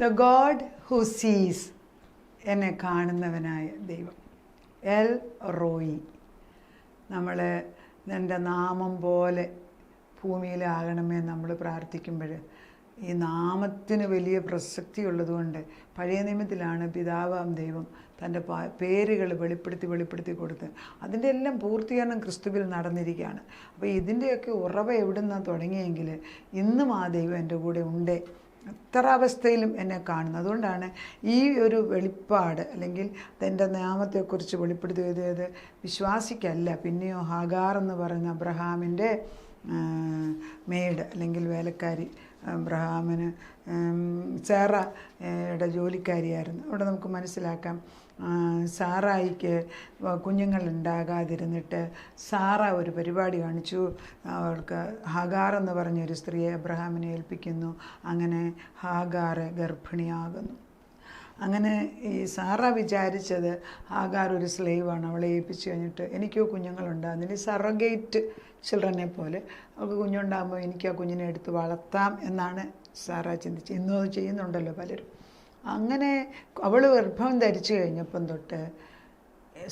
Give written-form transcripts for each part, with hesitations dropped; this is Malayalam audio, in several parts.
ദ ഗോഡ് ഹു സീസ്, എന്നെ കാണുന്നവനായ ദൈവം. എൽ റോയി. നമ്മൾ എൻ്റെ നാമം പോലെ ഭൂമിയിലാകണമേ നമ്മൾ പ്രാർത്ഥിക്കുമ്പോൾ ഈ നാമത്തിന് വലിയ പ്രസക്തി ഉള്ളതുകൊണ്ട് പഴയ നിയമത്തിലാണ് പിതാവാം ദൈവം തൻ്റെ പേരുകൾ വെളിപ്പെടുത്തി കൊടുത്ത് അതിൻ്റെ എല്ലാം പൂർത്തീകരണം ക്രിസ്തുവിൽ നടന്നിരിക്കുകയാണ്. അപ്പോൾ ഇതിൻ്റെയൊക്കെ ഉറവ എവിടെ നിന്നാണ് തുടങ്ങിയെങ്കിൽ ഇന്നും ആ ദൈവം എൻ്റെ കൂടെ ഉണ്ട്, എത്ര അവസ്ഥയിലും എന്നെ കാണുന്നു. അതുകൊണ്ടാണ് ഈ ഒരു വെളിപ്പാട് അല്ലെങ്കിൽ എൻ്റെ നാമത്തെക്കുറിച്ച് വെളിപ്പെടുത്തിയത് വിശ്വാസിക്കല്ല, പിന്നെയോ ഹാഗാർ എന്ന് പറയുന്ന അബ്രഹാമിൻ്റെ മെയ്ഡ് അല്ലെങ്കിൽ വേലക്കാരി, അബ്രഹാമിന് സാറയുടെ ജോലിക്കാരിയായിരുന്നു. അവിടെ നമുക്ക് മനസ്സിലാക്കാം സാറായിക്ക് കുഞ്ഞുങ്ങളുണ്ടാകാതിരുന്നിട്ട് സാറ ഒരു പരിപാടി കാണിച്ചു. അവൾക്ക് ഹാഗാർ എന്ന് പറഞ്ഞൊരു സ്ത്രീയെ അബ്രഹാമിനെ ഏൽപ്പിക്കുന്നു. അങ്ങനെ ഹാഗാർ ഗർഭിണിയാകുന്നു. അങ്ങനെ ഈ സാറ വിചാരിച്ചത് ഹാഗാർ ഒരു സ്ലേവാണ്, അവളെ ഏൽപ്പിച്ചു കഴിഞ്ഞിട്ട് എനിക്കോ കുഞ്ഞുങ്ങളുണ്ടാകുന്നില്ല, സറഗേറ്റ് ചിൽഡ്രനെ പോലെ അവൾക്ക് കുഞ്ഞുണ്ടാകുമ്പോൾ എനിക്ക് ആ കുഞ്ഞിനെ എടുത്ത് വളർത്താം എന്നാണ് സാറ ചിന്തിച്ച്. ഇന്നും അത് ചെയ്യുന്നുണ്ടല്ലോ പലരും. അങ്ങനെ അവൾ ഗർഭം ധരിച്ചു കഴിഞ്ഞപ്പം തൊട്ട്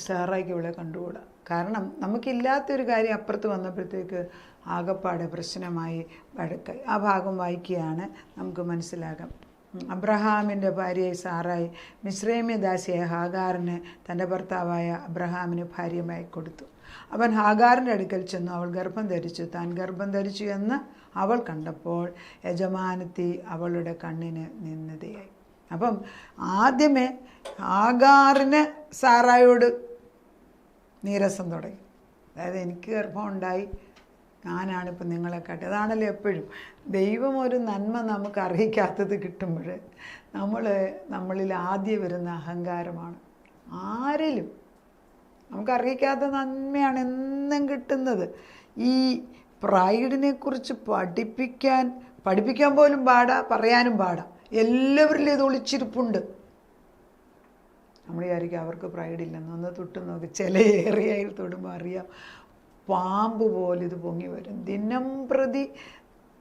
സാറായിക്ക് ഇവളെ കണ്ടുകൂടാ. കാരണം നമുക്കില്ലാത്തൊരു കാര്യം അപ്പുറത്ത് വന്നപ്പോഴത്തേക്ക് ആകപ്പാടെ പ്രശ്നമായി വഴക്കായി. ആ ഭാഗം വായിക്കുകയാണ് നമുക്ക് മനസ്സിലാകാം. അബ്രഹാമിൻ്റെ ഭാര്യയായി സാറായി മിസ്രൈമ്യ ദാസിയായ ഹാഗാറിന് തൻ്റെ ഭർത്താവായ അബ്രഹാമിന് ഭാര്യമായി കൊടുത്തു. അവൻ ഹാഗാറിൻ്റെ അടുക്കൽ ചെന്നു. അവൾ ഗർഭം ധരിച്ചു. താൻ ഗർഭം ധരിച്ചു എന്ന് അവൾ കണ്ടപ്പോൾ യജമാനത്തി അവളുടെ കണ്ണിന് നിന്ദതയായി. അപ്പം ആദ്യമേ ഹാഗാറിന് സാറായോട് നീരസം തുടങ്ങി. അതായത് എനിക്ക് ഗർഭം ഉണ്ടായി, ഞാനാണിപ്പോൾ നിങ്ങളെ കാട്ടി. അതാണല്ലോ എപ്പോഴും ദൈവം ഒരു നന്മ നമുക്ക് അറിയിക്കാത്തത് കിട്ടുമ്പോൾ നമ്മളിൽ ആദ്യം വരുന്ന അഹങ്കാരമാണ്. ആരിലും നമുക്കറിയിക്കാത്ത നന്മയാണ് എന്നും കിട്ടുന്നത്. ഈ പ്രൈഡിനെ കുറിച്ച് പഠിപ്പിക്കാൻ പോലും പാടാ, പറയാനും പാടാ. എല്ലാവരിലും ഇത് ഒളിച്ചിരിപ്പുണ്ട്. നമ്മൾ വിചാരിക്കും അവർക്ക് പ്രൈഡില്ലെന്ന്. ഒന്ന് തൊട്ട് നോക്കി, ചില ഏറിയയിൽ തൊടുമ്പോൾ അറിയാം പാമ്പ് പോലെ ഇത് പൊങ്ങി വരും. ദിനം പ്രതി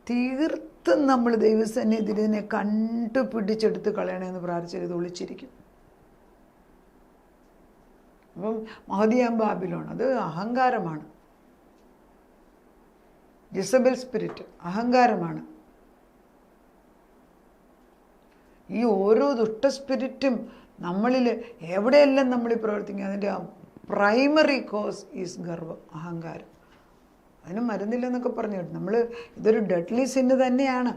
തീർത്തും നമ്മൾ ദൈവസന്നിധിയിൽ ഇതിനെ കണ്ടുപിടിച്ചെടുത്ത് കളയണമെന്ന് പ്രാർത്ഥിച്ചത് ഇത് ഒളിച്ചിരിക്കും. അപ്പം മഹദിയാം ബാബിലോൺ അത് അഹങ്കാരമാണ്. ജെസബൽ സ്പിരിറ്റ് അഹങ്കാരമാണ്. ഈ ഓരോ ദുഷ്ട സ്പിരിറ്റും നമ്മളിൽ എവിടെയെല്ലാം നമ്മൾ പ്രവർത്തിക്കുക അതിൻ്റെ പ്രൈമറി കോസ് ഈസ് ഗർവം, അഹങ്കാരം. അതിന് മരുന്നില്ലെന്നൊക്കെ പറഞ്ഞു കേട്ടു. നമ്മൾ ഇതൊരു ഡെഡ്ലി സിന്ന് തന്നെയാണ്.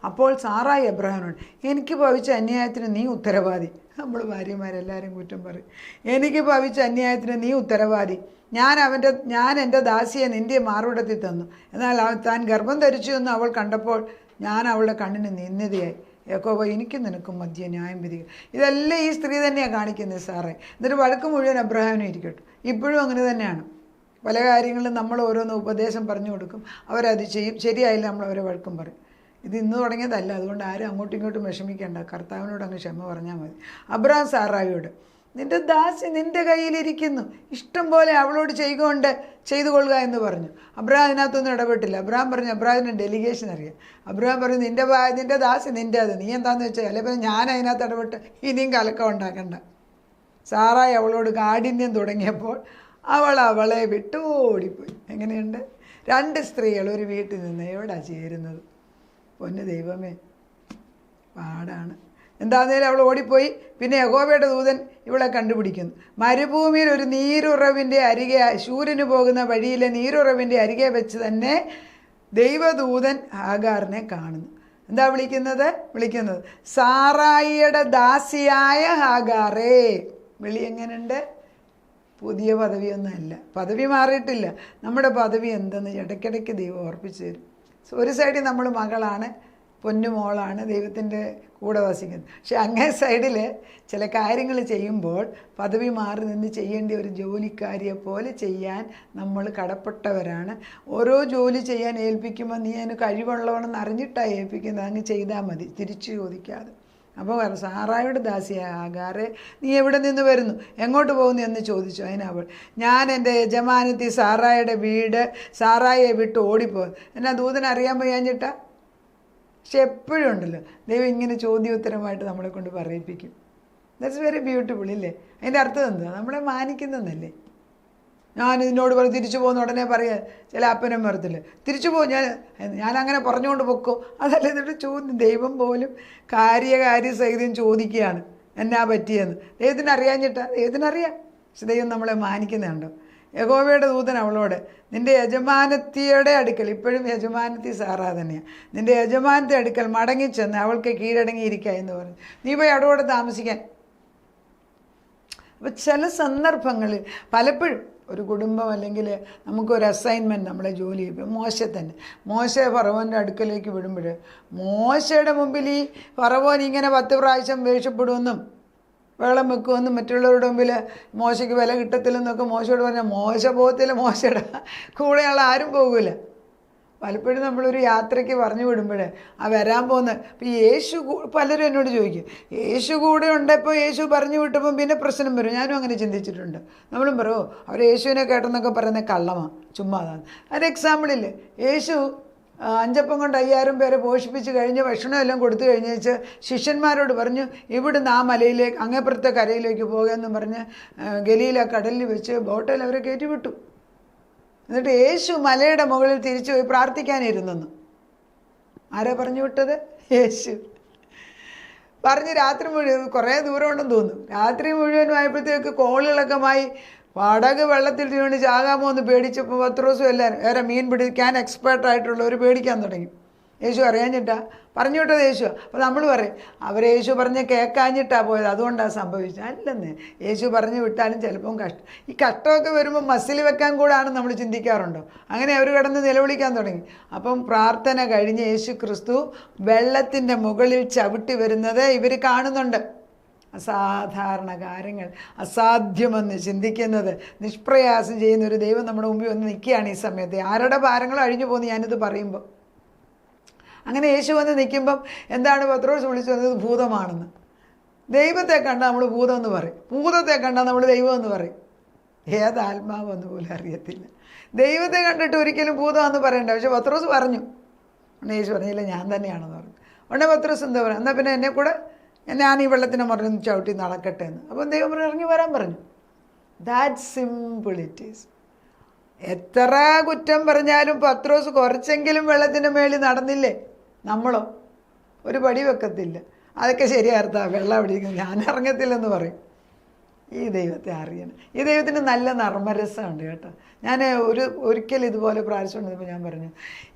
അപ്പോൾ സാറായി അബ്രഹാമിനോട് എനിക്ക് ഭവിച്ച അന്യായത്തിന് നീ ഉത്തരവാദി. നമ്മൾ ഭാര്യമാരെല്ലാവരും കുറ്റം പറയും. എനിക്ക് ഭവിച്ച അന്യായത്തിന് നീ ഉത്തരവാദി. ഞാൻ എൻ്റെ ദാസിയെ നിൻ്റെ മാറുവിടത്തിൽ തന്നു, എന്നാൽ താൻ ഗർഭം ധരിച്ചു എന്ന് അവൾ കണ്ടപ്പോൾ ഞാൻ അവളുടെ കണ്ണിന് നിന്ദതയായി. യാക്കോബ എനിക്കും നിനക്കും മധ്യ ന്യായം വിധിക്കുക. ഇതെല്ലാം ഈ സ്ത്രീ തന്നെയാണ് കാണിക്കുന്നത് സാറേ. എന്നിട്ട് വഴക്ക് മുഴുവൻ അബ്രഹാമിനും ഇരിക്കട്ടെ. ഇപ്പോഴും അങ്ങനെ തന്നെയാണ്. പല കാര്യങ്ങളിലും നമ്മൾ ഓരോന്ന് ഉപദേശം പറഞ്ഞു കൊടുക്കും, അവരത് ചെയ്യും. ശരിയായില്ല നമ്മൾ അവരെ വഴക്കും പറയും. ഇത് ഇന്ന് തുടങ്ങിയതല്ല, അതുകൊണ്ട് ആരും അങ്ങോട്ടും ഇങ്ങോട്ടും വിഷമിക്കേണ്ട. കർത്താവിനോട് അങ്ങ് ക്ഷമ പറഞ്ഞാൽ മതി. അബ്രഹാം സാറായിയോട് നിൻ്റെ ദാസി നിൻ്റെ കയ്യിലിരിക്കുന്നു, ഇഷ്ടം പോലെ അവളോട് ചെയ്തു കൊള്ളുക എന്ന് പറഞ്ഞു. അബ്രഹാം അതിനകത്തൊന്നും ഇടപെട്ടില്ല. അബ്രഹാം പറഞ്ഞു, അബ്രഹാമിന് ഡെലിഗേഷൻ അറിയാം. അബ്രഹാം പറഞ്ഞു നിൻ്റെ ദാസി നിൻ്റെ അത്, നീ എന്താന്ന് വെച്ചാൽ അല്ലെങ്കിൽ ഞാൻ അതിനകത്ത് ഇടപെട്ട് ഇനിയും കലക്കം ഉണ്ടാക്കണ്ട. സാറായി അവളോട് കാഠിന്യം തുടങ്ങിയപ്പോൾ അവളെ വിട്ട് ഓടിപ്പോയി. എങ്ങനെയുണ്ട്? 2 സ്ത്രീകൾ ഒരു വീട്ടിൽ നിന്ന് എവിടാ ചേരുന്നത്? പൊന്നു ദൈവമേ, പാടാണ്. എന്താന്നേലും അവൾ ഓടിപ്പോയി. പിന്നെ യഹോവയുടെ ദൂതൻ ഇവളെ കണ്ടുപിടിക്കുന്നു. മരുഭൂമിയിൽ ഒരു നീരുറവിൻ്റെ അരികെ, ശൂര്യന് പോകുന്ന വഴിയിലെ നീരുറവിൻ്റെ അരികെ വെച്ച് തന്നെ ദൈവദൂതൻ ഹാഗാറിനെ കാണുന്നു. എന്താ വിളിക്കുന്നത് സാറായിയുടെ ദാസിയായ ഹാഗാറേ. വിളി എങ്ങനെയുണ്ട്? പുതിയ പദവിയൊന്നുമല്ല, പദവി മാറിയിട്ടില്ല. നമ്മുടെ പദവി എന്തെന്ന് ഇടയ്ക്കിടയ്ക്ക് ദൈവം ഓർപ്പിച്ചു തരും. ഒരു സൈഡിൽ നമ്മൾ മകളാണ്, പൊന്നുമോളാണ്, ദൈവത്തിൻ്റെ കൂടെ വസിക്കുന്നത്. പക്ഷെ അങ്ങേ സൈഡിൽ ചില കാര്യങ്ങൾ ചെയ്യുമ്പോൾ പദവി മാറി നിന്ന് ചെയ്യേണ്ട ഒരു ജോലിക്കാരിയെ പോലെ ചെയ്യാൻ നമ്മൾ കടപ്പെട്ടവരാണ്. ഓരോ ജോലി ചെയ്യാൻ ഏൽപ്പിക്കുമ്പോൾ നീ അതിന് കഴിവുള്ളവണെന്ന് അറിഞ്ഞിട്ടാണ് ഏൽപ്പിക്കുന്നത്, അങ്ങ് ചെയ്താൽ മതി, തിരിച്ചു ചോദിക്കാതെ. അപ്പോൾ സാറായുടെ ദാസിയായ ഹാഗാറെ നീ എവിടെ നിന്ന് വരുന്നു, എങ്ങോട്ട് പോകുന്നു എന്ന് ചോദിച്ചു. അതിനവൾ ഞാൻ എൻ്റെ യജമാനത്തി സാറായുടെ വീട് സാറായെ വിട്ട് ഓടിപ്പോകുന്നു. എന്നാ ദൂതൻ അറിയാൻ വയ്യാഞ്ഞിട്ടാ? പക്ഷെ എപ്പോഴും ഉണ്ടല്ലോ ദൈവം ഇങ്ങനെ ചോദ്യോത്തരമായിട്ട് നമ്മളെ കൊണ്ട് പറയിപ്പിക്കും. ദാറ്റ്സ് വെരി ബ്യൂട്ടിഫുൾ ഇല്ലേ? അതിൻ്റെ അർത്ഥം എന്താ? നമ്മളെ മാനിക്കുന്നതല്ലേ. ഞാൻ ഇതിനോട് പറഞ്ഞ് തിരിച്ചു പോകുന്ന ഉടനെ പറയാൻ ചില അപ്പനും വരത്തില്ല, തിരിച്ചു പോകും ഞാനങ്ങനെ പറഞ്ഞുകൊണ്ട് പൊക്കോ. അതല്ല, എന്നിട്ട് ചോദ്യം. ദൈവം പോലും കാര്യസഹിതം ചോദിക്കുകയാണ് എന്നാ പറ്റിയെന്ന്. ദൈവത്തിന് അറിയാഞ്ഞിട്ടാ? ദൈവത്തിനറിയാം. പക്ഷെ ദൈവം നമ്മളെ മാനിക്കുന്നുണ്ടോ? യഹോവയുടെ ദൂതൻ അവളോട്, നിൻ്റെ യജമാനത്തിയുടെ അടുക്കൽ, ഇപ്പോഴും യജമാനത്തി സാറാ തന്നെയാണ്, നിൻ്റെ യജമാനത്തെ അടുക്കൽ മടങ്ങിച്ചെന്ന് അവൾക്ക് കീഴടങ്ങിയിരിക്കുക എന്ന് പറഞ്ഞു. നീ പോയി അവിടെ താമസിക്കാൻ. അപ്പോൾ ചില സന്ദർഭങ്ങളിൽ പലപ്പോഴും ഒരു കുടുംബം അല്ലെങ്കിൽ നമുക്കൊരു അസൈൻമെൻറ്റ് നമ്മളെ ജോലി ചെയ്യും. മോശയെ ഫറവോൻ്റെ അടുക്കലേക്ക് വിടുമ്പോൾ മോശയുടെ മുമ്പിൽ ഈ ഫറവോൻ ഇങ്ങനെ 10 പ്രാവശ്യം വേഷപ്പെടുമെന്നും വെള്ളം വെക്കുമെന്നും മറ്റുള്ളവരുടെ മുമ്പിൽ മോശയ്ക്ക് വില കിട്ടത്തില്ലെന്നൊക്കെ മോശയോട് പറഞ്ഞാൽ മോശ പോകത്തില്ല, മോശയുടെ കൂടെയുള്ള ആരും പോകില്ല. പലപ്പോഴും നമ്മളൊരു യാത്രയ്ക്ക് പറഞ്ഞു വിടുമ്പോൾ ആ വരാൻ പോകുന്ന ഇപ്പോൾ യേശു, പലരും എന്നോട് ചോദിക്കും യേശു കൂടെ ഉണ്ടപ്പോൾ യേശു പറഞ്ഞു വിട്ടപ്പം പിന്നെ പ്രശ്നം വരും. ഞാനും അങ്ങനെ ചിന്തിച്ചിട്ടുണ്ട്. നമ്മളും പറയുമോ അവർ യേശുവിനെ കേട്ടെന്നൊക്കെ പറയുന്നത് കള്ളമാണ്, ചുമ്മാതാണ്. അതിന് എക്സാമ്പിളില്ലേ, യേശു 5 അപ്പം കൊണ്ട് 5000 പേരെ പോഷിപ്പിച്ച് കഴിഞ്ഞ് ഭക്ഷണമെല്ലാം കൊടുത്തു കഴിഞ്ഞേച്ച് ശിഷ്യന്മാരോട് പറഞ്ഞു, ഇവിടുന്ന് ആ മലയിലേക്ക് അങ്ങേപ്പുറത്തെ കരയിലേക്ക് പോകുകയെന്നും പറഞ്ഞ് ഗലീല കടലിൽ വെച്ച് ബോട്ടിൽ അവരെ കയറ്റി വിട്ടു. എന്നിട്ട് യേശു മലയുടെ മുകളിൽ തിരിച്ചു പോയി പ്രാർത്ഥിക്കാനിരുന്നെന്ന്. ആരാ പറഞ്ഞു വിട്ടത്? യേശു. പറഞ്ഞ് രാത്രി മുഴുവൻ, കുറേ ദൂരം ഉണ്ടെന്ന് തോന്നുന്നു, രാത്രി മുഴുവനും ആയപ്പോഴത്തേക്ക് കോളുകളൊക്കെമായി പടക് വെള്ളത്തിൽ വീണ് ചാകാമോ എന്ന് പേടിച്ചപ്പോൾ പത്രോസും എല്ലാവരും വേറെ മീൻ പിടിക്കാൻ എക്സ്പേർട്ടായിട്ടുള്ളവർ പേടിക്കാൻ തുടങ്ങി. യേശു അറിയാഞ്ഞിട്ടാ പറഞ്ഞു വിട്ടത് യേശു. അപ്പോൾ നമ്മൾ പറയും അവരെ യേശു പറഞ്ഞ് കേൾക്കാഞ്ഞിട്ടാ പോയത്, അതുകൊണ്ടാണ് സംഭവിച്ചത്. അല്ലെന്ന്, യേശു പറഞ്ഞു വിട്ടാലും ചിലപ്പം ഈ കഷ്ടമൊക്കെ വരുമ്പോൾ മസിൽ വെക്കാൻ കൂടാണ് നമ്മൾ ചിന്തിക്കാറുണ്ടോ? അങ്ങനെ അവർ കിടന്ന് നിലവിളിക്കാൻ തുടങ്ങി. അപ്പം പ്രാർത്ഥന കഴിഞ്ഞ് യേശു ക്രിസ്തു വെള്ളത്തിൻ്റെ മുകളിൽ ചവിട്ടി വരുന്നത് ഇവർ കാണുന്നുണ്ട്. അസാധാരണ കാര്യങ്ങൾ, അസാധ്യമെന്ന് ചിന്തിക്കുന്നത് നിഷ്പ്രയാസം ചെയ്യുന്ന ഒരു ദൈവം നമ്മുടെ മുമ്പിൽ വന്ന് നിൽക്കുകയാണ് ഈ സമയത്ത്. ആരുടെ ഭാരങ്ങളും അഴിഞ്ഞു പോകുന്നു ഞാനിത് പറയുമ്പോൾ. അങ്ങനെ യേശു വന്ന് നിൽക്കുമ്പം എന്താണ് പത്രോസ് വിളിച്ചു വന്നത്? ഭൂതമാണെന്ന്. ദൈവത്തെ കണ്ടാൽ നമ്മൾ ഭൂതമെന്ന് പറയും, ഭൂതത്തെ കണ്ടാൽ നമ്മൾ ദൈവമെന്ന് പറയും. ഏതാത്മാവെന്ന് പോലും അറിയത്തില്ല. ദൈവത്തെ കണ്ടിട്ട് ഒരിക്കലും ഭൂതമെന്ന് പറയണ്ട. പക്ഷെ പത്രോസ് പറഞ്ഞു. യേശു പറഞ്ഞില്ല, ഞാൻ തന്നെയാണെന്ന് പറഞ്ഞു. ഉടനെ പത്രോസ് എന്താ പറയുക, എന്നാൽ പിന്നെ എന്നെ കൂടെ ഞാൻ ഈ വെള്ളത്തിനെ മറിഞ്ഞ് ചവിട്ടി നടക്കട്ടെ എന്ന്. അപ്പം ദൈവം ഇറങ്ങി വരാൻ പറഞ്ഞു. That simple it is. എത്ര കുറ്റം പറഞ്ഞാലും പത്രോസ് കുറച്ചെങ്കിലും വെള്ളത്തിൻ്റെ മേളിൽ നടന്നില്ലേ? നമ്മളോ ഒരു പടി വെക്കത്തില്ല. അതൊക്കെ ശരിയാർത്താ, വെള്ളം അവിടെ ഇരിക്കുന്നു, ഞാൻ ഇറങ്ങത്തില്ലെന്ന് പറയും. ഈ ദൈവത്തെ അറിയണം. ഈ ദൈവത്തിന് നല്ല നർമ്മരസമുണ്ട് കേട്ടോ. ഞാൻ ഒരിക്കൽ ഇതുപോലെ പ്രാർത്ഥിച്ചുകൊണ്ടിരുന്നപ്പോൾ ഞാൻ പറഞ്ഞു,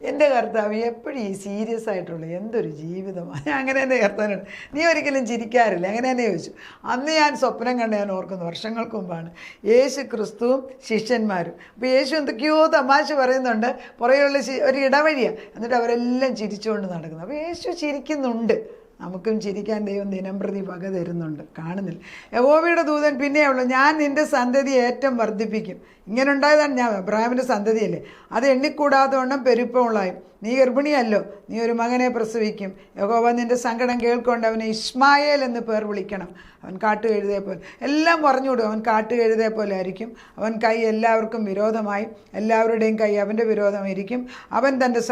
എൻ്റെ കർത്താവ് എപ്പോഴും ഈ സീരിയസ് ആയിട്ടുള്ള എന്തൊരു ജീവിതമാണ്. ഞാൻ അങ്ങനെ തന്നെ കർത്താവിനോട്, നീ ഒരിക്കലും ചിരിക്കാറില്ല, അങ്ങനെ തന്നെ ചോദിച്ചു. അന്ന് ഞാൻ സ്വപ്നം കണ്ട് ഞാൻ ഓർക്കുന്നു, വർഷങ്ങൾക്ക് മുമ്പാണ്. യേശു ക്രിസ്തുവും ശിഷ്യന്മാരും. അപ്പോൾ യേശു എന്തൊക്കെയോ തമാശ പറയുന്നുണ്ട്, പുറകെയുള്ള ഒരു ഇടവഴിയാണ്, എന്നിട്ട് അവരെല്ലാം ചിരിച്ചുകൊണ്ട് നടക്കുന്നു. അപ്പോൾ യേശു ചിരിക്കുന്നുണ്ട്. നമുക്കും ചിരിക്കാൻ ദൈവം ദിനംപ്രതി വക തരുന്നുണ്ട്, കാണുന്നില്ല. യഹോവയുടെ ദൂതൻ പിന്നെയുള്ളൂ, ഞാൻ നിൻ്റെ സന്തതി ഏറ്റവും വർദ്ധിപ്പിക്കും. ഇങ്ങനെ ഉണ്ടായതാണ് ഞാൻ, അബ്രഹാമിൻ്റെ സന്തതിയല്ലേ, അത് എണ്ണിക്കൂടാതെ വണ്ണം പെരുപ്പമുള്ളായും. നീ ഗർഭിണിയല്ലോ, നീ ഒരു മകനെ പ്രസവിക്കും. യഹോവ നിൻ്റെ സങ്കടം കേൾക്കൊണ്ട് അവനെ ഇസ്മായേൽ എന്ന് പേർ വിളിക്കണം. അവൻ കാട്ടുകഴുതയെ പോലെ, എല്ലാം പറഞ്ഞുവിടും, അവൻ കാട്ടുകഴുതയെ പോലെ ആയിരിക്കും. അവൻ കൈ എല്ലാവർക്കും വിരോധമായി, എല്ലാവരുടെയും കൈ അവൻ്റെ വിരോധമായിരിക്കും. അവൻ തൻ്റെ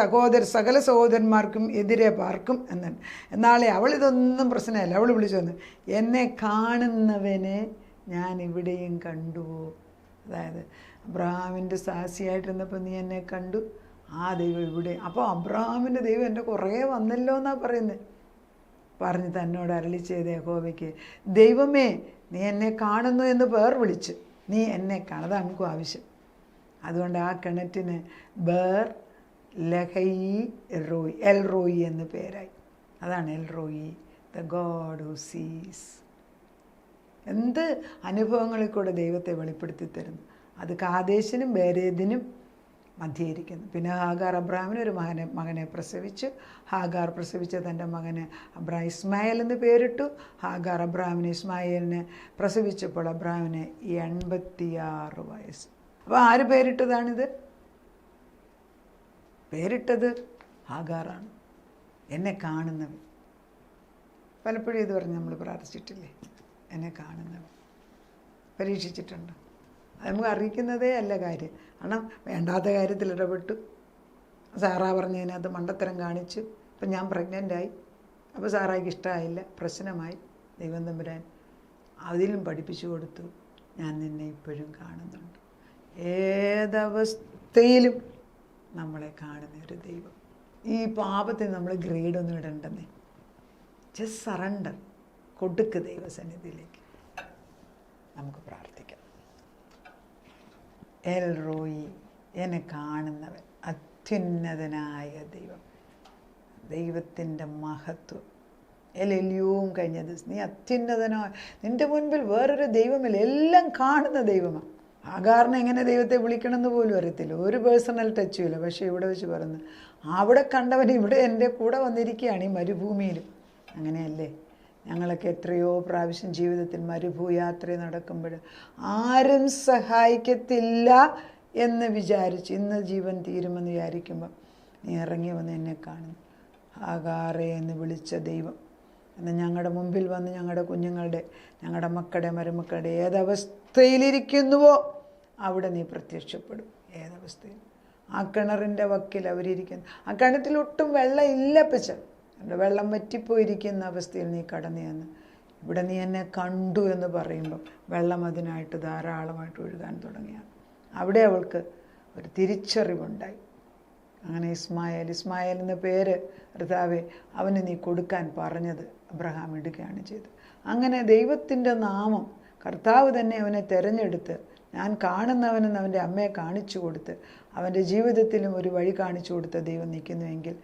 സകല സഹോദരന്മാർക്കും എതിരെ പാർക്കും എന്നാണ്. എന്നാളെ അവൾ ഇതൊന്നും പ്രശ്നമല്ല, അവൾ വിളിച്ചു വന്നു, എന്നെ കാണുന്നവനെ ഞാൻ ഇവിടെയും കണ്ടുവോ. അതായത് അബ്രഹാമിൻ്റെ സാക്ഷിയായിട്ടിരുന്നപ്പോൾ നീ എന്നെ കണ്ടു, ആ ദൈവം ഇവിടെ. അപ്പോൾ അബ്രഹാമിൻ്റെ ദൈവം എൻ്റെ കുറേ വന്നല്ലോ എന്നാണ് പറയുന്നത്. പറഞ്ഞ് തന്നോട് അരുളി ചെയ്ത യഹോവയ്ക്ക്, ദൈവമേ നീ എന്നെ കാണുന്നു എന്ന് പേർ വിളിച്ച്, നീ എന്നെ കാണുക നമുക്കും ആവശ്യം. അതുകൊണ്ട് ആ കിണറ്റിന് ബേർ ലഹയി റോയി, എൽ റോയി എന്ന് പേരായി. അതാണ് L Roy, the God who സീസ്. എന്ത് അനുഭവങ്ങളിൽ കൂടെ ദൈവത്തെ വെളിപ്പെടുത്തി തരുന്നു. അത് കാദേശിനും ബേരേദിനും മധ്യയിരിക്കുന്നു. പിന്നെ ഹാഗാർ അബ്രാമിന് ഒരു മകനെ പ്രസവിച്ചു. ഹാഗാർ പ്രസവിച്ച തൻ്റെ മകന് ഇസ്മായേൽ എന്ന് പേരിട്ടു. ഹാഗാർ അബ്രാമിന് ഇസ്മായേലിനെ പ്രസവിച്ചപ്പോൾ അബ്രാമിന് 86 വയസ്സ്. അപ്പോൾ ആര് പേരിട്ടതാണിത്? പേരിട്ടത് ഹാഗാറാണ്. എന്നെ കാണുന്നവൻ. പലപ്പോഴും ഇത് പറഞ്ഞ് നമ്മൾ പ്രാർത്ഥിച്ചിട്ടില്ലേ? എന്നെ കാണുന്നവൻ. പരീക്ഷിച്ചിട്ടുണ്ട്. അത് നമുക്ക് അറിയിക്കുന്നതേ അല്ല കാര്യം. കാരണം വേണ്ടാത്ത കാര്യത്തിൽ ഇടപെട്ടു, സാറാ പറഞ്ഞതിനകത്ത് മണ്ടത്തരം കാണിച്ചു, അപ്പം ഞാൻ പ്രഗ്നൻ്റായി. അപ്പോൾ സാറായിക്ക് ഇഷ്ടമായില്ല, പ്രശ്നമായി. ദൈവം തമ്പുരാൻ അതിലും പഠിപ്പിച്ചു കൊടുത്തു, ഞാൻ നിന്നെ ഇപ്പോഴും കാണുന്നുണ്ട്. ഏതവസ്ഥയിലും നമ്മളെ കാണുന്ന ഒരു ദൈവം. ഈ പാപത്തിന് നമ്മൾ ഗ്രേഡൊന്നും ഇടണ്ടെന്നേ. ജസ്റ്റ് സറണ്ടർ, കൊടുക്ക് ദൈവസന്നിധിയിലേക്ക്. നമുക്ക് പ്രാർത്ഥിക്കാം. എൽ റോയി, എന്നെ കാണുന്നവൻ, അത്യുന്നതനായ ദൈവം, ദൈവത്തിൻ്റെ മഹത്വം. എലിയവും കഴിഞ്ഞ ദിവസം, നീ അത്യുന്നതനായ, നിൻ്റെ മുൻപിൽ വേറൊരു ദൈവമില്ല, എല്ലാം കാണുന്ന ദൈവമാണ്. ആകാറിനെ എങ്ങനെ ദൈവത്തെ വിളിക്കണമെന്ന് പോലും അറിയത്തില്ല, ഒരു പേഴ്സണൽ ടച്ചും ഇല്ല. പക്ഷേ ഇവിടെ വെച്ച് പറഞ്ഞു, അവിടെ കണ്ടവൻ ഇവിടെ എൻ്റെ കൂടെ വന്നിരിക്കുകയാണ് ഈ മരുഭൂമിയിലും. അങ്ങനെയല്ലേ ഞങ്ങളൊക്കെ എത്രയോ പ്രാവശ്യം ജീവിതത്തിൽ മരുഭൂയാത്ര നടക്കുമ്പോൾ ആരും സഹായിക്കത്തില്ല എന്ന് വിചാരിച്ച് ഇന്ന് ജീവൻ തീരുമെന്ന് വിചാരിക്കുമ്പോൾ നീ ഇറങ്ങി വന്ന് എന്നെ കാണുന്നു. ആകാറേ എന്ന് വിളിച്ച ദൈവം എന്ന് ഞങ്ങളുടെ മുമ്പിൽ വന്ന് ഞങ്ങളുടെ കുഞ്ഞുങ്ങളുടെ, ഞങ്ങളുടെ മക്കളുടെ, മരുമക്കളുടെ ഏതവസ്ഥയിലിരിക്കുന്നുവോ അവിടെ നീ പ്രത്യക്ഷപ്പെടും. ഏതവസ്ഥയിൽ ആ കിണറിൻ്റെ വക്കിൽ അവരിയ്ക്കുന്നു. ആ കിണറ്റിൽ ഒട്ടും വെള്ളം ഇല്ല പച്ച, വെള്ളം വറ്റിപ്പോയിരിക്കുന്ന അവസ്ഥയിൽ നീ കടന്നു ചെന്ന് ഇവിടെ നീ എന്നെ കണ്ടു എന്ന് പറയുമ്പം വെള്ളം അതിനായിട്ട് ധാരാളമായിട്ട് ഒഴുകാൻ തുടങ്ങിയാണ്. അവിടെ അവൾക്ക് ഒരു തിരിച്ചറിവുണ്ടായി. അങ്ങനെ ഇസ്മായേൽ എന്ന പേര് കർത്താവേ അവന് നീ കൊടുക്കാൻ പറഞ്ഞത് അബ്രഹാം ഇടുകയാണ് ചെയ്തത്. അങ്ങനെ ദൈവത്തിൻ്റെ നാമം കർത്താവ് തന്നെ അവനെ തിരഞ്ഞെടുത്ത് ഞാൻ കാണുന്നവനെന്ന് അവൻ്റെ അമ്മയെ കാണിച്ചു കൊടുത്ത് അവൻ്റെ ജീവിതത്തിലും ഒരു വഴി കാണിച്ചു കൊടുത്ത ദൈവം നിൽക്കുന്നുവെങ്കിൽ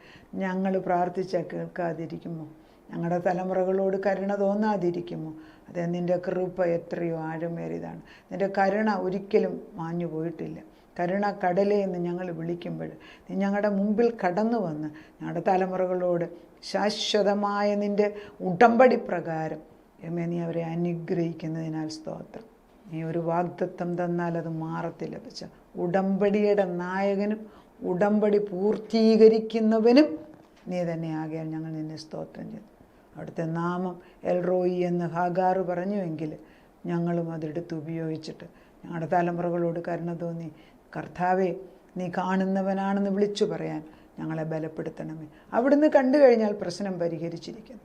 ഞങ്ങൾ പ്രാർത്ഥിച്ചാൽ കേൾക്കാതിരിക്കുമോ? ഞങ്ങളുടെ തലമുറകളോട് കരുണ തോന്നാതിരിക്കുമോ? അതെ, നിൻ്റെ കൃപ എത്രയോ ആഴമേറിയതാണ്. നിൻ്റെ കരുണ ഒരിക്കലും മാഞ്ഞു പോയിട്ടില്ല. കരുണ കടലേ എന്ന് ഞങ്ങൾ വിളിക്കുമ്പോൾ നീ ഞങ്ങളുടെ മുമ്പിൽ കടന്നു വന്ന് ഞങ്ങളുടെ തലമുറകളോട് ശാശ്വതമായ നിൻ്റെ ഉടമ്പടി പ്രകാരം നീ അവരെ അനുഗ്രഹിക്കുന്നതിനാൽ സ്തോത്രം. നീ ഒരു വാഗ്ദത്തം തന്നാൽ അത് മാറത്തില്ല പച്ച. ഉടമ്പടിയുടെ നായകനും ഉടമ്പടി പൂർത്തീകരിക്കുന്നവനും നീ തന്നെ ആകയാൽ ഞങ്ങൾ നിന്നെ സ്തോത്രം ചെയ്തു. അവിടുത്തെ നാമം എൽ റോയി എന്ന് ഹാഗാർ പറഞ്ഞുവെങ്കിൽ ഞങ്ങളും അതെടുത്ത് ഉപയോഗിച്ചിട്ട് ഞങ്ങളുടെ തലമുറകളോട് കരുണ തോന്നി കർത്താവേ നീ കാണുന്നവനാണെന്ന് വിളിച്ചു പറയാൻ ഞങ്ങളെ ബലപ്പെടുത്തണമേ. അവിടുന്ന് കണ്ടു കഴിഞ്ഞാൽ പ്രശ്നം പരിഹരിച്ചിരിക്കുന്നു.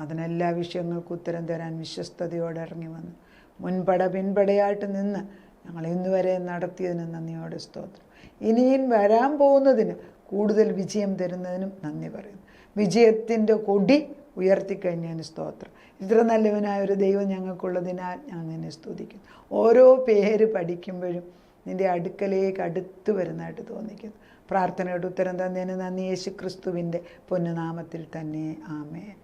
അതിനെല്ലാ വിഷയങ്ങൾക്കും ഉത്തരം തരാൻ വിശ്വസ്തയോടെ ഇറങ്ങി വന്ന് മുൻപട പിൻപടയായിട്ട് നിന്ന് ഞങ്ങൾ ഇന്നുവരെ നടത്തിയതിന് നന്ദിയോടെ സ്തോത്രം. ഇനിയും വരാൻ പോകുന്നതിന് കൂടുതൽ വിജയം തരുന്നതിനും നന്ദി പറയുന്നു. വിജയത്തിൻ്റെ കൊടി ഉയർത്തിക്കഴിഞ്ഞതിന് സ്തോത്രം. ഇത്ര നല്ലവനായ ഒരു ദൈവം ഞങ്ങൾക്കുള്ളതിനാൽ ഞാൻ നിന്നെ സ്തുതിക്കുന്നു. ഓരോ പേര് പഠിക്കുമ്പോഴും നിൻ്റെ അടുക്കലേക്ക് അടുത്ത് വരുന്നതായിട്ട് തോന്നിക്കുന്നു. പ്രാർത്ഥനയുടെ ഉത്തരം തന്നതിന് നന്ദി. യേശു ക്രിസ്തുവിൻ്റെ പൊന്നുനാമത്തിൽ തന്നെ ആമേൻ.